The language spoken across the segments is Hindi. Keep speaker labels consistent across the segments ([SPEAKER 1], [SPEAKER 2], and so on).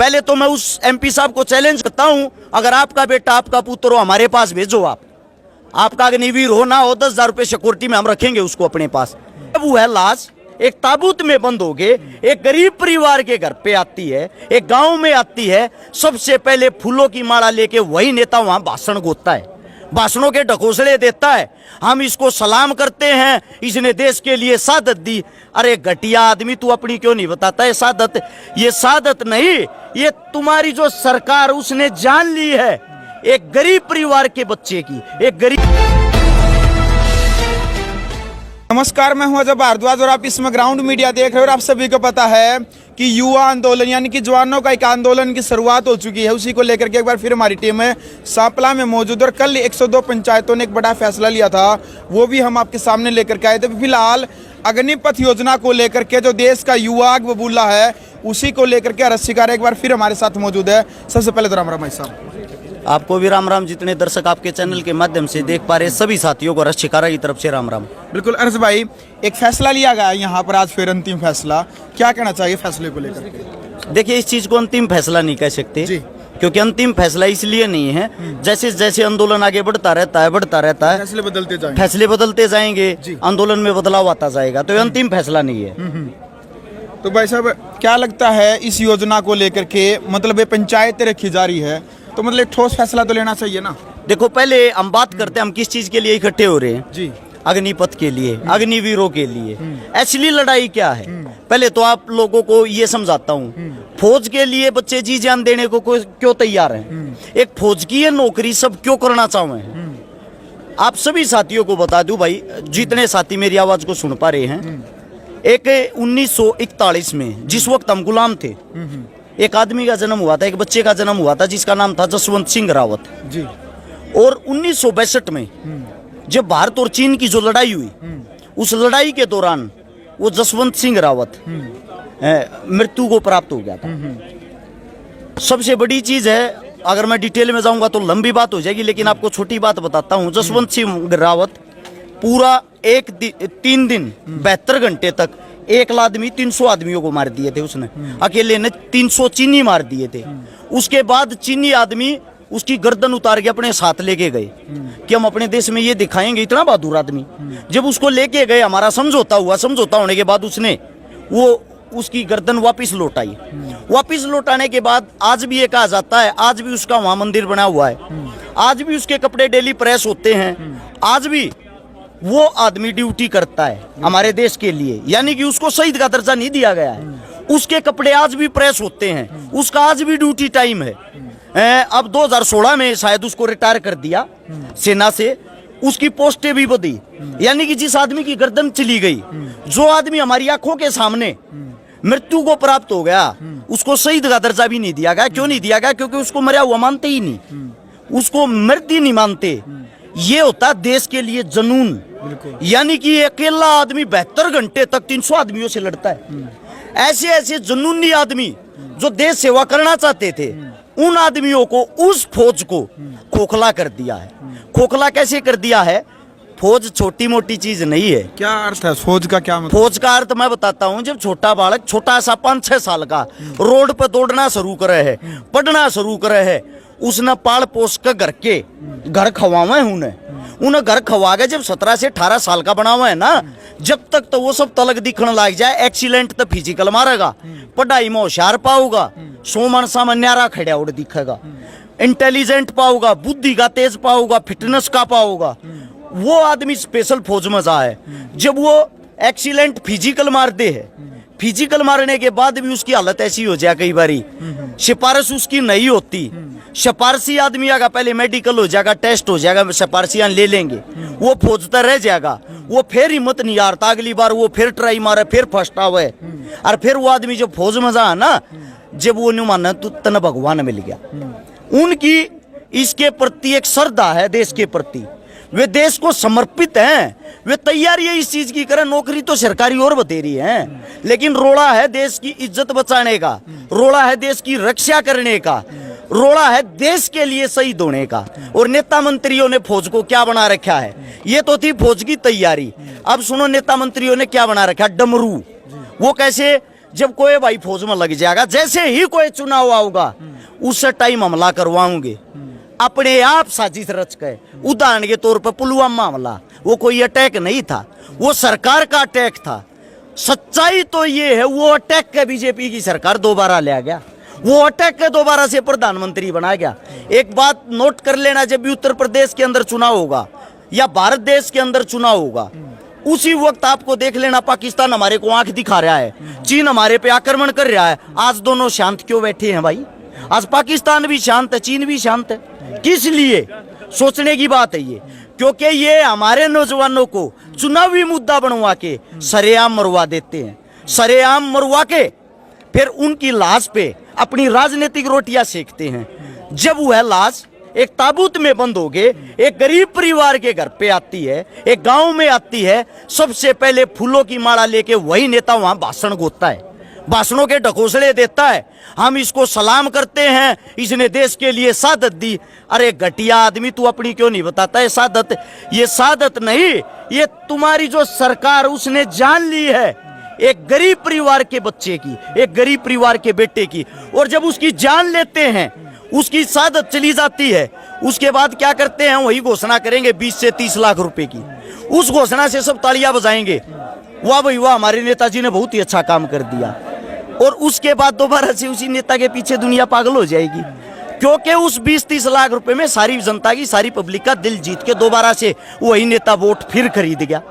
[SPEAKER 1] पहले तो मैं उस एमपी साहब को चैलेंज करता हूं, अगर आपका बेटा आपका पुत्र हो हमारे पास भेजो, आपका अग्निवीर हो ना हो 10,000 रुपए सिक्योरिटी में हम रखेंगे उसको अपने पास। वो है लाश एक ताबूत में बंद हो गए, एक गरीब परिवार के घर पे आती है, एक गांव में आती है, सबसे पहले फूलों की माला लेके वही नेता वहां भाषण गोता है, भाषणों के ढकोसले देता है। हम इसको सलाम करते हैं, इसने देश के लिए शहादत दी। अरे घटिया आदमी, तू अपनी क्यों नहीं बताता है शहादत? ये शहादत नहीं, ये तुम्हारी जो सरकार उसने जान ली है एक गरीब परिवार के बच्चे की, एक गरीब।
[SPEAKER 2] नमस्कार, मैं हूं अजय भारद्वाज और आप इसमें ग्राउंड मीडिया देख रहे हो। और आप सभी को पता है कि युवा आंदोलन यानी कि जवानों का एक आंदोलन की शुरुआत हो चुकी है। उसी को लेकर के एक बार फिर हमारी टीम है सांपला में मौजूद। और कल 102 पंचायतों ने एक बड़ा फैसला लिया था, वो भी हम आपके सामने लेकर के आए थे। फिलहाल अग्निपथ योजना को लेकर के जो देश का युवा आग बबूला है उसी को लेकर के रसिकार एक बार फिर हमारे साथ मौजूद है। सबसे पहले तो राम राम भाई साहब।
[SPEAKER 1] आपको भी राम राम। जितने दर्शक आपके चैनल के माध्यम से देख पा रहे सभी साथियों को रस शिकारा की तरफ से राम राम।
[SPEAKER 2] बिल्कुल अर्ज भाई, एक फैसला लिया गया यहाँ पर आज, फिर अंतिम फैसला, क्या कहना चाहिए फैसले को लेकर के?
[SPEAKER 1] देखिए, इस चीज को अंतिम फैसला नहीं कह सकते जी, क्योंकि अंतिम फैसला इसलिए नहीं है, जैसे जैसे आंदोलन आगे बढ़ता रहता है फैसले बदलते जाएंगे, आंदोलन में बदलाव आता जाएगा, तो ये अंतिम फैसला नहीं है।
[SPEAKER 2] तो भाई साहब, क्या लगता है इस योजना को लेकर के, मतलब ये पंचायतें रखी जा रही है, तो मतलब एक ठोस फैसला तो लेना चाहिए ना?
[SPEAKER 1] देखो, पहले हम बात करते हैं हम किस चीज के लिए इकट्ठे हो रहे हैं जी। अग्निपथ के लिए, अग्निवीरों के लिए। एक्चुअली लड़ाई क्या है, पहले तो आप लोगों को ये समझाता हूँ। फौज के लिए बच्चे जी जान देने को क्यों तैयार हैं? एक फौज की ये नौकरी सब क्यों करना चाहे हैं? आप सभी साथियों को बता दूं भाई, जितने साथी मेरी आवाज को सुन पा रहे हैं, एक 1941 में जिस वक्त हम गुलाम थे, एक आदमी का जन्म हुआ था, एक बच्चे का जन्म हुआ था जिसका नाम था जसवंत सिंह रावत जी। और 1962 में जब भारत और चीन की जो लड़ाई हुई, उस लड़ाई के दौरान वो जसवंत सिंह रावत मृत्यु को प्राप्त हो गया था। सबसे बड़ी चीज है, अगर मैं डिटेल में जाऊंगा तो लंबी बात हो जाएगी, लेकिन आपको छोटी बात बताता हूं। जसवंत सिंह रावत पूरा 3 दिन 72 घंटे तक एक आदमी 300 आदमियों को मार दिए थे उसने, अकेले ने 300 चीनी मार दिए थे। उसके बाद चीनी आदमी उसकी गर्दन उतार के अपने साथ लेके गए कि हम अपने देश में ये दिखाएंगे, इतना बहादुर आदमी। जब उसको लेके गए, हमारा समझौता हुआ, समझौता होने के बाद उसने वो उसकी गर्दन वापस लौटाई। वापस लौटाने के बाद आज भी ये कहा जाता है, आज भी उसका वहां मंदिर बना हुआ है, आज भी उसके कपड़े डेली प्रेस होते हैं, आज भी वो आदमी ड्यूटी करता है हमारे देश के लिए, यानी कि उसको शहीद का दर्जा नहीं दिया गया है। उसके कपड़े आज भी प्रेस होते हैं, उसका आज भी ड्यूटी टाइम है। अब 2016 में शायद उसको रिटायर कर दिया सेना से, उसकी पोस्टें भी बढ़ी, यानी कि जिस आदमी की गर्दन चली गई, जो आदमी हमारी आंखों के सामने मृत्यु को प्राप्त हो गया, उसको शहीद का दर्जा भी नहीं दिया गया। क्यों नहीं दिया गया? क्योंकि उसको मरा हुआ मानते ही नहीं, उसको मृत ही नहीं मानते। ये होता देश के लिए जनून, यानी कि अकेला आदमी 72 घंटे तक 300 आदमियों से लड़ता है। ऐसे ऐसे जनूनी आदमी जो देश सेवा करना चाहते थे, उन आदमियों को, उस फौज को खोखला कर दिया है। खोखला कैसे कर दिया है? फौज छोटी मोटी चीज नहीं है।
[SPEAKER 2] क्या अर्थ है फौज का? क्या मतलब?
[SPEAKER 1] फौज का अर्थ मैं बताता हूँ। जब छोटा बालक, छोटा सा 5-6 साल का, रोड पे दौड़ना शुरू करे है, पढ़ना शुरू करे है, उसने पाल पोस कर घर खवावे उन्हें घर खवा के जब 17 से 18 साल का बना हुआ है ना, जब तक तो वो सब तलक दिखने लग जाए। एक्सीलेंट तो फिजिकल मारेगा, पढ़ाई में होशियार पाऊगा, सोमन सामन न्यारा खड़ा उड़ दिखेगा, इंटेलिजेंट पाऊगा, बुद्धि का तेज पाऊगा, फिटनेस का पाऊगा, वो आदमी स्पेशल फौज में जा है। जब वो एक्सीलेंट फिजिकल मार दे है, फिजिकल मारने के बाद भी उसकी हालत ऐसी हो जाए, कई बारी सिफारिश उसकी नहीं होती। सिफारसी आदमी आगा, पहले मेडिकल हो जाएगा, टेस्ट हो जाएगा, सिफारसियां ले लेंगे, वो फौजता रह जाएगा, वो फिर हिम्मत नहीं हारता, अगली बार वो फिर ट्राई मारे, फिर फर्स्ट आवे। और फिर वो आदमी जब फौज में जा ना, जब वो नहीं माना तो तना भगवान मिल गया। उनकी इसके प्रति एक श्रद्धा है, देश के प्रति, वे देश को समर्पित हैं, वे तैयारी है इस चीज की करें। नौकरी तो सरकारी और बतेरी है, लेकिन रोड़ा है देश की इज्जत बचाने का, रोड़ा है देश की रक्षा करने का, रोड़ा है देश के लिए शहीद होने का। और नेता मंत्रियों ने फौज को क्या बना रखा है? ये तो थी फौज की तैयारी। अब सुनो, नेता मंत्रियों ने क्या बना रखा? डमरू। वो कैसे? जब कोई भाई फौज में लग जाएगा, जैसे ही कोई चुनाव आऊगा उस टाइम हमला करवाऊंगे अपने आप साजिश रच के। उदाहरण के तौर पर पुलवामा हमला, वो कोई अटैक नहीं था, वो सरकार का अटैक था। सच्चाई तो ये है वो अटैक के बीजेपी की सरकार दोबारा ले गया, वो अटैक के दोबारा से प्रधानमंत्री बना गया। एक बात नोट कर लेना, जब भी उत्तर प्रदेश के अंदर चुनाव होगा या भारत देश के अंदर चुनाव होगा, उसी वक्त आपको देख लेना पाकिस्तान हमारे को आंख दिखा रहा है, चीन हमारे पे आक्रमण कर रहा है। आज दोनों शांत क्यों बैठे हैं भाई? आज पाकिस्तान भी शांत है, चीन भी शांत है। किस लिए? सोचने की बात है ये, क्योंकि ये हमारे नौजवानों को चुनावी मुद्दा बनवा के सरेआम मरवा देते हैं। सरेआम मरवा के फिर उनकी लाश पे अपनी राजनीतिक रोटियां सेकते हैं। जब वह लाश एक ताबूत में बंद हो गए, एक गरीब परिवार के घर पे आती है, एक गांव में आती है, सबसे पहले फूलों की माला लेके वही नेता वहां भाषण गोता है, भाषणों के ढकोसले देता है। हम इसको सलाम करते हैं, इसने देश के लिए शहादत दी। अरे घटिया आदमी, तू अपनी क्यों नहीं बताता है शहादत? ये शहादत नहीं, ये तुम्हारी जो सरकार उसने जान ली है एक गरीब परिवार के बच्चे की, एक गरीब परिवार के बेटे की। और जब उसकी जान लेते हैं, उसकी शहादत चली जाती है, उसके बाद क्या करते हैं? वही घोषणा करेंगे 20 से 30 लाख रुपए की। उस घोषणा से सब तालियां बजाएंगे, वाह भाई वाह, हमारे नेताजी ने बहुत ही अच्छा काम कर दिया। और उसके बाद दोबारा से उसी नेता के पीछे दुनिया पागल हो जाएगी, क्योंकि उस 20-30 लाख रुपए में सारी जनता की, सारी पब्लिक का दिल जीत के दोबारा से वही नेता वोट फिर खरीद गया।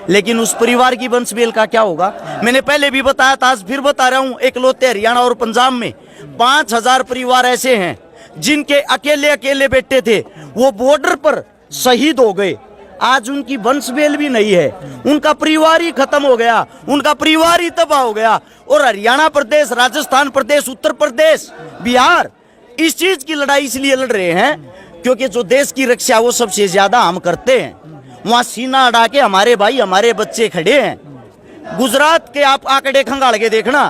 [SPEAKER 1] लेकिन उस परिवार की वंशवेल का क्या होगा? मैंने पहले भी बताया था, आज फिर बता रहा हूं। इकलौते हरियाणा और पंजाब में 5000 परिवार ऐसे हैं जिनके अकेले अकेले बेटे थे, वो बॉर्डर पर शहीद हो गए। आज उनकी वंशवेल भी नहीं है, उनका परिवार ही खत्म हो गया, उनका परिवार ही तबाह हो गया। और हरियाणा प्रदेश, राजस्थान प्रदेश, उत्तर प्रदेश, बिहार इस चीज की लड़ाई इसलिए लड़ रहे हैं क्योंकि जो देश की रक्षा वो सबसे ज्यादा हम करते हैं। वहां सीना अड़ा के हमारे भाई, हमारे बच्चे खड़े हैं। गुजरात के आप आंकड़े खंगाल के देखना,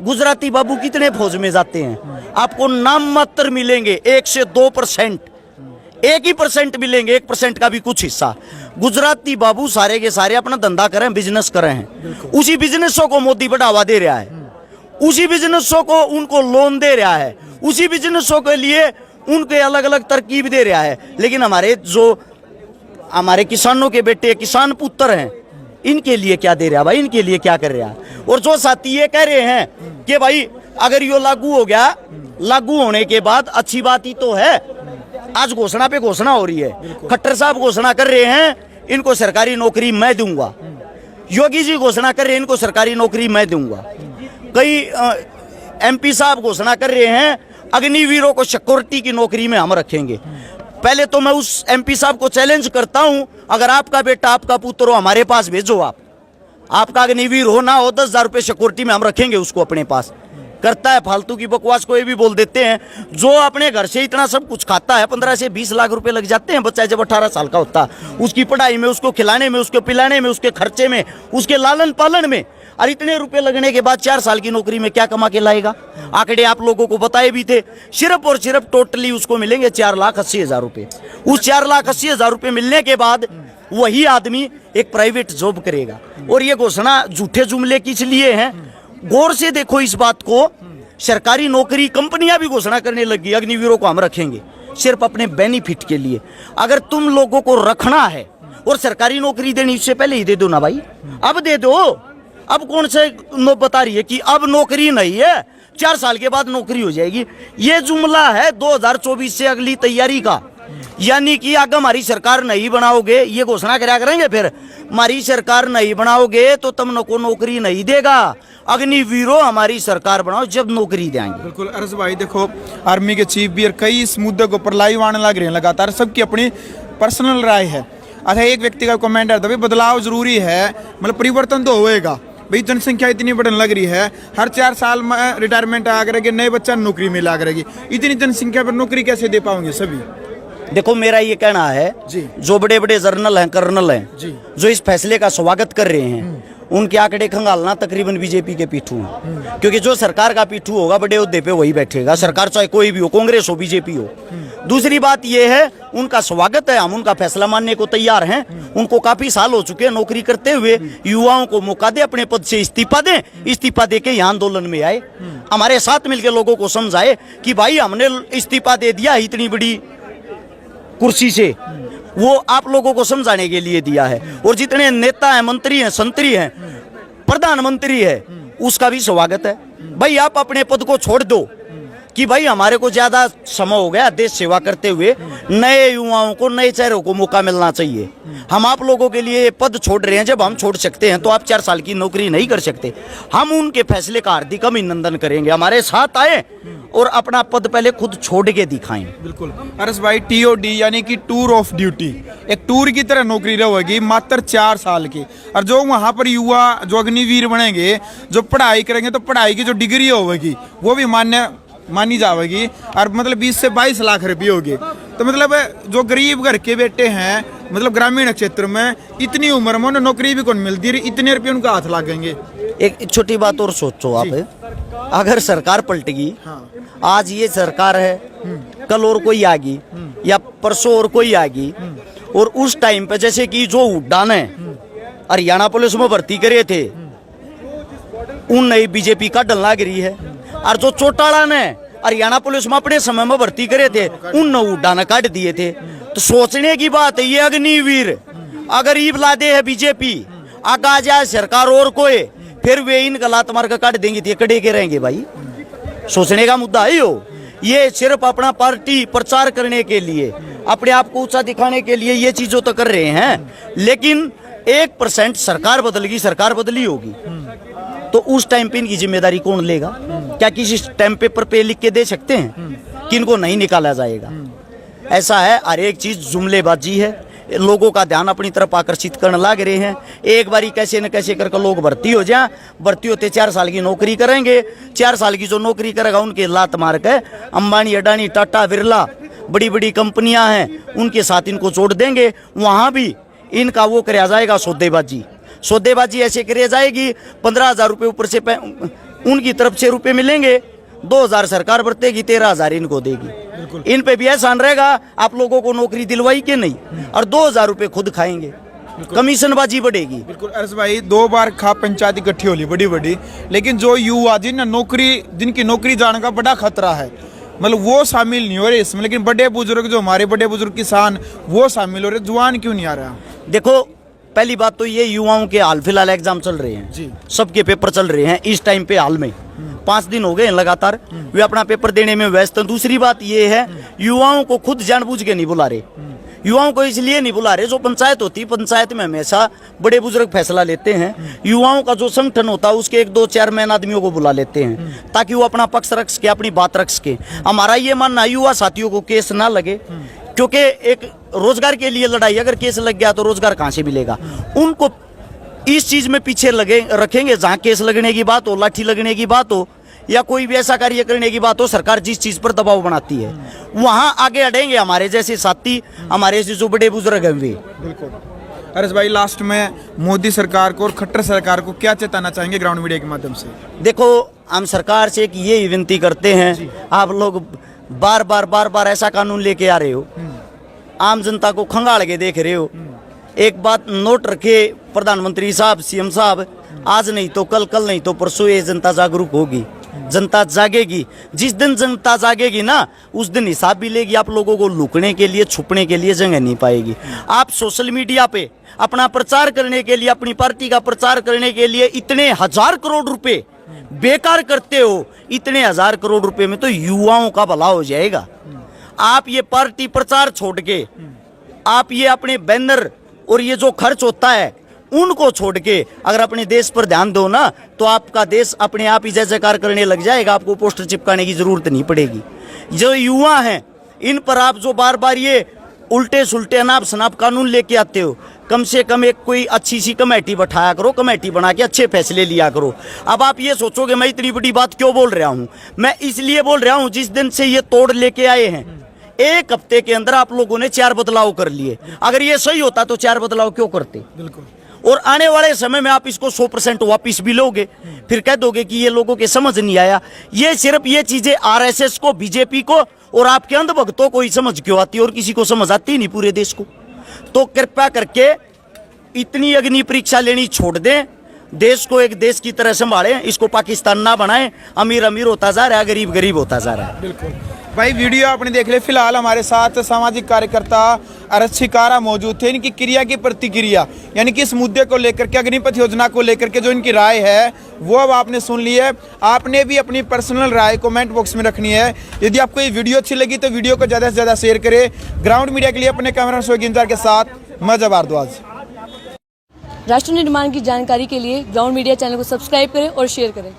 [SPEAKER 1] गुजराती बाबू कितने फौज में जाते हैं? आपको नाम मात्र मिलेंगे, 1 से 2%, 1% मिलेंगे, 1% का भी कुछ हिस्सा। गुजराती बाबू सारे के सारे अपना धंधा करें, बिजनेस कर रहे हैं। उसी बिजनेसों को मोदी बढ़ावा दे रहा है, उसी बिजनेसों को उनको लोन दे रहा है, उसी बिजनेसों के लिए उनके अलग अलग तरकीब दे रहा है। लेकिन हमारे किसानों के बेटे, किसान पुत्र हैं, इनके लिए क्या दे रहा है भाई? इनके लिए क्या कर रहा है? और जो साथी ये कह रहे हैं कि भाई अगर ये लागू हो गया, लागू होने के बाद अच्छी बात ही तो है। आज घोषणा पे घोषणा हो रही है, खट्टर साहब घोषणा कर रहे हैं इनको सरकारी नौकरी मैं दूंगा, योगी जी घोषणा कर रहे हैं इनको सरकारी नौकरी मैं दूंगा, कई MP साहब घोषणा कर रहे हैं अग्निवीरों को सिक्योरिटी की नौकरी में हम रखेंगे। पहले तो मैं उस MP साहब को चैलेंज करता हूं, अगर आपका बेटा, आपका पुत्र हो, हमारे पास भेजो। आपका अग्निवीर हो ना हो, 10,000 रुपये सिक्योरिटी में हम रखेंगे उसको अपने पास। करता है फालतू की बकवास, कोई भी बोल देते हैं। जो अपने घर से इतना सब कुछ खाता है, 15 से 20 लाख रुपए लग जाते हैं बच्चा जब 18 साल का होता है, उसकी पढ़ाई में, उसको खिलाने में, उसको पिलाने में, उसके खर्चे में, उसके लालन पालन में। और इतने रुपए लगने के बाद 4 साल की नौकरी में क्या कमा के लाएगा? आंकड़े आप लोगों को बताए भी थे, सिर्फ और सिर्फ टोटली उसको मिलेंगे 4,80,000 रुपए। उस 4,80,000 रुपए मिलने के बाद वही आदमी एक प्राइवेट जॉब करेगा। और ये घोषणा झूठे जुमले किस लिए हैं? गौर से देखो इस बात को। सरकारी नौकरी कंपनियां भी घोषणा करने लगी, अग्निवीरों को हम रखेंगे सिर्फ अपने बेनिफिट के लिए। अगर तुम लोगों को रखना है और सरकारी नौकरी देनी, इससे पहले ही दे दो ना भाई, अब दे दो। अब कौन से बता रही है कि अब नौकरी नहीं है, 4 साल के बाद नौकरी हो जाएगी? ये जुमला है 2024 से अगली तैयारी का। यानी कि अगर हमारी सरकार नहीं बनाओगे, ये घोषणा करा करेंगे फिर, हमारी सरकार नहीं बनाओगे तो तुम को नौकरी नहीं देगा, अग्निवीरों हमारी सरकार बनाओ जब नौकरी देंगे।
[SPEAKER 2] बिल्कुल अरज भाई, देखो आर्मी के चीफ भी और कई इस मुद्दे को ऊपर लाइव आने लग रहे हैं लगातार, सबकी अपनी पर्सनल राय है। अच्छा, एक व्यक्ति का कमेंट आता है, बदलाव जरूरी है, मतलब परिवर्तन तो होएगा भाई, जनसंख्या इतनी बढ़ने लग रही है, हर 4 साल में रिटायरमेंट आ करेगी, नए बच्चा नौकरी मिला करेगी, इतनी जनसंख्या पर नौकरी कैसे दे पाओगे सभी?
[SPEAKER 1] देखो मेरा ये कहना है
[SPEAKER 2] जी, जो
[SPEAKER 1] बड़े बड़े जर्नल हैं, कर्नल हैं जी, जो इस फैसले का स्वागत कर रहे हैं, उनके आंकड़े खंगालना तकरीबन बीजेपी के पीठू हैं। क्योंकि जो सरकार का पीठू होगा, बड़े ओहदे पे वही बैठेगा, सरकार चाहे कोई भी हो, कांग्रेस हो, बीजेपी हो, दूसरी बात ये है, उनका स्वागत है, हम उनका फैसला मानने को तैयार हैं। उनको काफी साल हो चुके हैं नौकरी करते हुए, युवाओं को मौका दे, अपने पद से इस्तीफा दें, इस्तीफा दे के यहाँ आंदोलन में आए, हमारे साथ मिलकर लोगों को समझाए कि भाई हमने इस्तीफा दे दिया इतनी बड़ी कुर्सी से, वो आप लोगों को समझाने के लिए दिया है। और जितने नेता हैं, मंत्री हैं, संतरी हैं, प्रधानमंत्री है, उसका भी स्वागत है। भाई आप अपने पद को छोड़ दो कि भाई हमारे को ज्यादा समय हो गया देश सेवा करते हुए, नए युवाओं को, नए चेहरों को मौका मिलना चाहिए। हम आप लोगों के लिए पद छोड़ रहे हैं, जब हम छोड़ सकते हैं तो आप 4 साल की नौकरी नहीं कर सकते। हम उनके फैसले का हार्दिक अभिनंदन करेंगे, हमारे साथ आए और अपना पद पहले खुद छोड़ के दिखाएं।
[SPEAKER 2] बिल्कुल अरस भाई, TOD यानी कि टूर ऑफ ड्यूटी, एक टूर की तरह नौकरी रहेगी मात्र 4 साल की। और जो वहाँ पर युवा जो अग्निवीर बनेंगे, जो पढ़ाई करेंगे, तो पढ़ाई की जो डिग्री होगी वो भी मानी जाएगी, और मतलब 20 से 22 लाख रुपये होगी। तो मतलब जो गरीब घर के बेटे हैं, मतलब ग्रामीण क्षेत्र में इतनी उम्र में उन्हें नौकरी भी कौन मिलती है, इतने रुपये उनका हाथ लगेंगे।
[SPEAKER 1] एक छोटी बात और सोचो आप, अगर सरकार पलटेगी, आज ये सरकार है, कल और कोई आएगी या परसों और कोई आएगी, और उस टाइम पे जैसे कि जो उड़ान है हरियाणा पुलिस में भर्ती करे थे, उन नई बीजेपी का डल लग रही है। और जो चौटाला ने हरियाणा पुलिस में अपने समय में भर्ती करे थे, उन उड़ान काट दिए थे। तो सोचने की बात है, ये अग्निवीर अगर ईब लादे है बीजेपी, आगा जाए सरकार और कोई, फिर वे इन गलात मार कर काट देंगे, तो कड़े के रहेंगे भाई। सोचने का मुद्दा है ये सिर्फ अपना पार्टी प्रचार करने के लिए, अपने आप को ऊंचा दिखाने के लिए ये चीजों तो कर रहे हैं। लेकिन 1% सरकार बदलेगी, सरकार बदली होगी, तो उस टाइम पे इनकी जिम्मेदारी कौन लेगा? क्या किसी स्टैम्प पेपर पे लिख के दे सकते हैं कि इनको नहीं निकाला जाएगा? ऐसा है, हर एक चीज जुमलेबाजी है, लोगों का ध्यान अपनी तरफ आकर्षित करने लग रहे हैं। एक बारी कैसे न कैसे करके लोग भर्ती हो जाए, भर्ती होते 4 साल की नौकरी करेंगे, 4 साल की जो नौकरी करेगा उनके लात मार के अंबानी, अडानी, टाटा, बिरला, बड़ी बड़ी कंपनियां हैं, उनके साथ इनको जोड़ देंगे। वहां भी इनका वो कराया जाएगा सौदेबाजी ऐसे करी जाएगी, 15,000 रुपये ऊपर से उनकी तरफ से रुपये मिलेंगे, 2,000 सरकार बरतेगी, 13,000 इनको देगी। इन पे भी एहसान रहेगा, आप लोगों को नौकरी दिलवाई के नहीं, और 2,000 रुपये खुद खाएंगे, कमीशनबाजी बढ़ेगी।
[SPEAKER 2] बिल्कुल अरस भाई, 2 बार खा पंचायत इकट्ठी होली बड़ी, लेकिन जो युवा जिनकी नौकरी जाने का बड़ा खतरा है, मतलब वो शामिल नहीं हो रहे इसमें। लेकिन बड़े बुजुर्ग, जो हमारे बड़े बुजुर्ग किसान, वो शामिल हो रहे, जुआन क्यों नहीं आ रहा?
[SPEAKER 1] देखो, पहली बात तो ये, युवाओं के हाल फिलहाल एग्जाम चल रहे हैं जी, सबके पेपर चल रहे हैं इस टाइम पे। हाल में 5 दिन हो गए लगातार वे अपना पेपर देने में व्यस्त हैं। दूसरी बात ये है, युवाओं को खुद जानबूझ के नहीं बुला रहे, युवाओं को इसलिए नहीं बुला रहे, जो पंचायत होती है, पंचायत में हमेशा बड़े बुजुर्ग फैसला लेते हैं। युवाओं का जो संगठन होता है, उसके 1-2 चेयरमैन आदमियों को बुला लेते हैं, ताकि वो अपना पक्ष रख सके, अपनी बात रख सके। हमारा ये मानना है, युवा साथियों को केस ना लगे, क्योंकि एक रोजगार के लिए लड़ाई, अगर केस लग गया तो रोजगार कहां से मिलेगा? उनको इस चीज में पीछे रखेंगे, जहां केस लगने की बात हो, लाठी लगने की बात हो, या कोई भी ऐसा कार्य करने की बात हो, सरकार जिस चीज पर दबाव बनाती है वहां आगे अड़ेंगे हमारे जैसे साथी, हमारे जैसे जो बड़े बुजुर्ग हैं वे।
[SPEAKER 2] बिल्कुल अरस भाई, लास्ट में मोदी सरकार को और खट्टर सरकार को क्या चेताना चाहेंगे ग्राउंड मीडिया के माध्यम से?
[SPEAKER 1] देखो, हम सरकार से एक ये विनती करते हैं, आप लोग बार बार ऐसा कानून लेके आ रहे हो, आम जनता को खंगाल के देख रहे हो। एक बात नोट रखे प्रधानमंत्री साहब, CM साहब, आज नहीं तो कल, कल नहीं तो परसों ये जनता जागरूक होगी, जनता जागेगी। जिस दिन जनता जागेगी ना, उस दिन हिसाब भी लेगी। आप लोगों को लुकने के लिए, छुपने के लिए जगह नहीं पाएगी। आप सोशल मीडिया पे अपना प्रचार करने के लिए, अपनी पार्टी का प्रचार करने के लिए इतने 1000 करोड़ रुपए बेकार करते हो, इतने 1000 करोड़ रुपए में तो युवाओं का भला हो जाएगा। आप ये पार्टी प्रचार छोड़ के, आप ये अपने बैनर और ये जो खर्च होता है उनको छोड़ के अगर अपने देश पर ध्यान दो ना, तो आपका देश अपने आप ही जय जयकार करने लग जाएगा। आपको पोस्टर चिपकाने की जरूरत नहीं पड़ेगी। जो युवा हैं, इन पर आप जो बार बार ये उल्टे सुल्टे अनाप शनाप कानून लेके आते हो, कम से कम एक कोई अच्छी सी कमेटी बैठाया करो, कमेटी बना के अच्छे फैसले लिया करो। अब आप ये सोचोगे मैं इतनी बड़ी बात क्यों बोल रहा हूँ? मैं इसलिए बोल रहा हूँ, जिस दिन से ये तोड़ लेके आए हैं, 1 हफ्ते के अंदर आप लोगों ने 4 बदलाव कर लिए। अगर ये सही होता तो 4 बदलाव क्यों करते?
[SPEAKER 2] बिल्कुल।
[SPEAKER 1] और आने वाले समय में आप इसको 100% वापिस भी लोगे, फिर कह दोगे कि ये लोगों के समझ नहीं आया। ये सिर्फ ये चीजें आरएसएस को, बीजेपी को और आपके अंधभक्तों को ही समझ क्यों आती है और किसी को समझ आती नहीं पूरे देश को। तो कृपया करके इतनी अग्नि परीक्षा लेनी छोड़ दें, देश को एक देश की तरह संभालें, इसको पाकिस्तान ना बनाएं। अमीर अमीर होता जा रहा है, गरीब गरीब होता जा रहा है।
[SPEAKER 2] बिल्कुल भाई, वीडियो आपने देख लिया। फिलहाल हमारे साथ सामाजिक कार्यकर्ता अरच्छिकारा मौजूद थे। इनकी क्रिया की प्रतिक्रिया यानी कि इस मुद्दे को लेकर के, अग्निपथ योजना को लेकर के जो इनकी राय है वो अब आपने सुन ली है। आपने भी अपनी पर्सनल राय कमेंट बॉक्स में रखनी है। यदि आपको ये वीडियो अच्छी लगी तो वीडियो को ज़्यादा से ज़्यादा शेयर करें। ग्राउंड मीडिया के लिए अपने कैमरा शो गिंजार के साथ मजा भारद्वाज।
[SPEAKER 3] राष्ट्र निर्माण की जानकारी के लिए ग्राउंड मीडिया चैनल को सब्सक्राइब करें और शेयर करें।